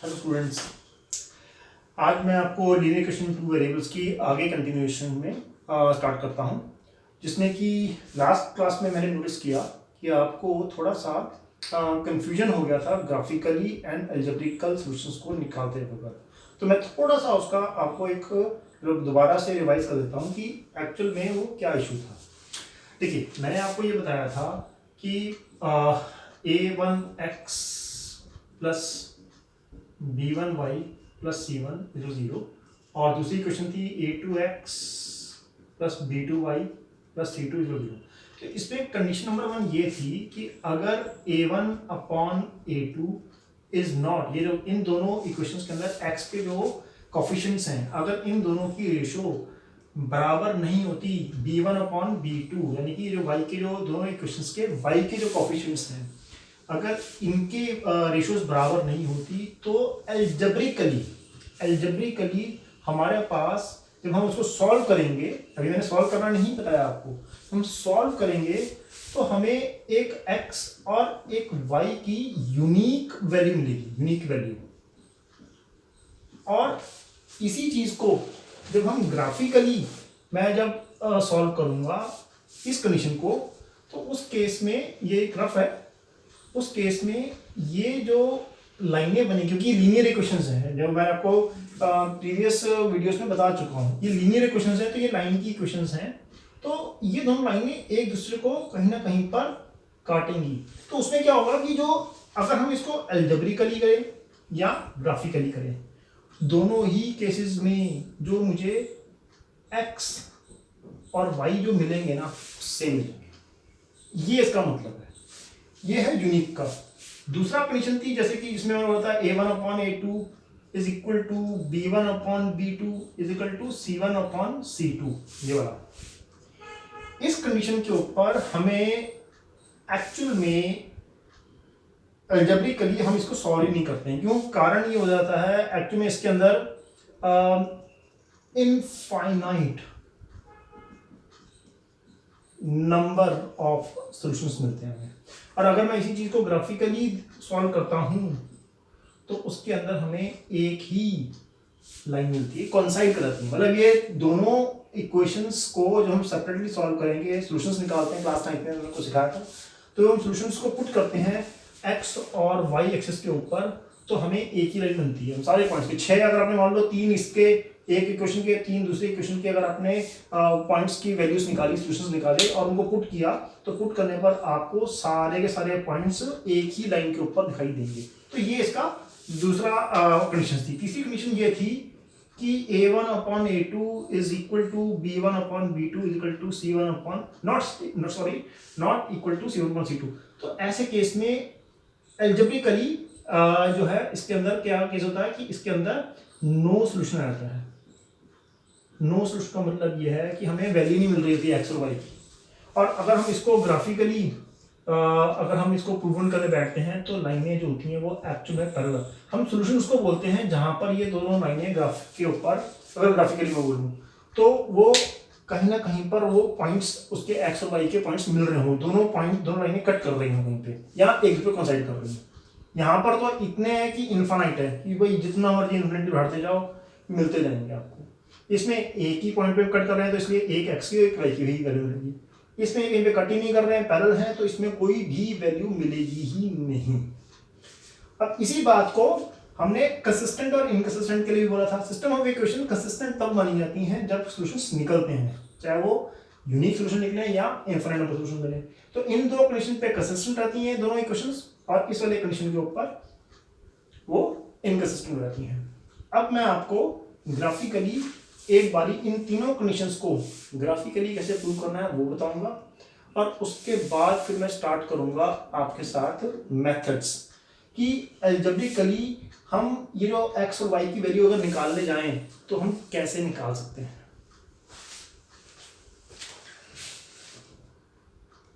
Hello students, आज मैं आपको लीनियर इक्वेशन टू वेरिएबल्स की आगे कंटिन्यूएशन में स्टार्ट करता हूं, जिसमें कि लास्ट क्लास में मैंने नोटिस किया कि आपको थोड़ा सा कंफ्यूजन हो गया था ग्राफिकली एंड अलजेब्रिकल सॉल्यूशंस को निकालते वक्त। तो मैं थोड़ा सा उसका आपको एक दोबारा से रिवाइज कर देता हूं कि एक्चुअल में वो क्या इशू था। देखिए, मैंने आपको ये बताया था कि a1x plus b1y plus c1 is 0 और दूसरी क्वेश्चन थी a2x plus b2y plus c2 is 0। तो इसमें कंडीशन नंबर 1 ये थी कि अगर a1 upon a2 is not, ये जो इन दोनों इक्वेशंस के अंदर x के जो कोफिशिएंट्स हैं, अगर इन दोनों की रेशो बराबर नहीं होती b1 अपॉन b2, यानी कि जो y के जो दोनों इक्वेशंस के y के जो कोफिशिएंट्स हैं, अगर इनके रेशोज बराबर नहीं होती तो एल्जेब्रिकली हमारे पास जब हम उसको सॉल्व करेंगे, अभी मैंने सॉल्व करना नहीं बताया आपको, हम सॉल्व करेंगे तो हमें एक x और एक y की यूनिक वैल्यू मिलेगी, यूनिक वैल्यू। और इसी चीज को जब हम ग्राफिकली मैं जब सॉल्व करूंगा इस कंडीशन को, तो उस केस में ये एक रफ है, उस केस में ये जो लाइनें बनी, क्योंकि लीनियर इक्वेशंस हैं, जो मैं आपको प्रीवियस वीडियोस में बता चुका हूँ, ये लीनियर इक्वेशंस हैं, तो ये लाइन की इक्वेशंस हैं, तो ये दोनों लाइनें एक दूसरे को कहीं ना कहीं पर काटेंगी। तो उसमें क्या होगा कि जो अगर हम इसको अलजेब्रिकली करें या ग्राफिकली करें, दोनों ही केसेस में जो मुझे x और y जो मिलेंगे ना, सेम मिलेंगे। ये इसका मतलब है, ये है यूनिक का। दूसरा कंडीशन थी, जैसे कि इसमें होता है a1 upon a2 is equal to b1 upon b2 is equal to c1 upon c2, ये वाला। इस कंडीशन के ऊपर हमें एक्चुअल में अलजेब्रिकली हम इसको सॉल्व नहीं करते हैं। क्यों? कारण ये हो जाता है एक्चुअल में इसके अंदर इनफाइनाइट नंबर ऑफ सॉल्यूशंस मिलते हैं हमें, और अगर मैं इसी चीज को ग्राफिकली सॉल्व करता हूं तो उसके अंदर हमें एक ही लाइन मिलती है, कोइंसाइड कराती है। मतलब ये दोनों इक्वेशंस को जो हम सेपरेटली सॉल्व करेंगे, सॉल्यूशंस निकालते हैं, क्लास 9 में मैंने आपको सिखाया था, तो हम सॉल्यूशंस को पुट करते हैं x और y एक्सिस के ऊपर, तो हमें एक ही लाइन बनती है। हम सारे पॉइंट्स के 6 अगर आपने मान लो 3 इसके एक इक्वेशन के, 3 दूसरे इक्वेशन के, अगर आपने पॉइंट्स की वैल्यूज निकाली, सॉल्यूशंस निकाले और उनको पुट किया, तो पुट करने पर आपको सारे के सारे पॉइंट्स एक ही लाइन के ऊपर दिखाई देंगे। तो ये इसका दूसरा कंडीशन थी। तीसरी कंडीशन ये थी कि a1 upon a2 is equal to b1 upon b2 is equal to c1 upon not equal to c1 upon c2। तो ऐसे केस में एल्जेब्रिकली जो है इसके अंदर क्या केस होता है कि इसके अंदर नो सॉल्यूशन आता है। नो सॉल्यूशन का मतलब यह है कि हमें वैल्यू नहीं मिल रही थी x और y की। और अगर हम इसको ग्राफिकली अगर हम इसको प्रूवन करने बैठते हैं तो लाइनें जो होती हैं वो एक्चुअल में पैरेलल, हम सॉल्यूशन उसको बोलते हैं जहां पर ये दोनों लाइनें ग्राफ के ऊपर, अगर ग्राफिकली मैं बोलूं तो वो कहीं ना कहीं पर वो पॉइंट्स, उसके x और y के पॉइंट्स मिल रहे हों, दोनों लाइनें कट कर रही हों कहीं पे, या एक दूसरे को कोइंसाइड कर रही हैं। यहाँ पर तो इतने हैं कि इनफाइनाइट है कि भाई जितना मर्जी इन्फिनिटी बढ़ाते जाओ मिलते जाएंगे आपको। इसमें एक ही पॉइंट पे कट कर रहे हैं तो इसलिए एक x की एक y की ही वैल्यू मिलेगी। इसमें कहीं पे कट ही नहीं कर रहे हैं, पैरेलल है, तो इसमें कोई भी वैल्यू मिलेगी ही नहीं। अब इसी बात को हमने कंसिस्टेंट और इनकंसिस्टेंट के लिए भी बोला था। सिस्टम ऑफ इक्वेशन कंसिस्टेंट तब मानी जाती हैं जब सॉल्यूशंस निकलते हैं, चाहे वो यूनिक सॉल्यूशन निकले या इनफाइनाइट नंबर सॉल्यूशन मिले। तो इन दो कंडीशन पे कंसिस्टेंट रहती हैं दोनों इक्वेशंस, और इस वाले कंडीशन के ऊपर वो इनकंसिस्टेंट रहती हैं। अब मैं आपको ग्राफिकली एक बारी इन तीनों कंडीशंस को ग्राफिकली कैसे प्रूव करना है वो बताऊंगा, और उसके बाद फिर मैं स्टार्ट करूंगा आपके साथ मेथड्स कि अलजेब्रिकली हम ये जो x और y की वैल्यू अगर निकालने जाएं तो हम कैसे निकाल सकते हैं।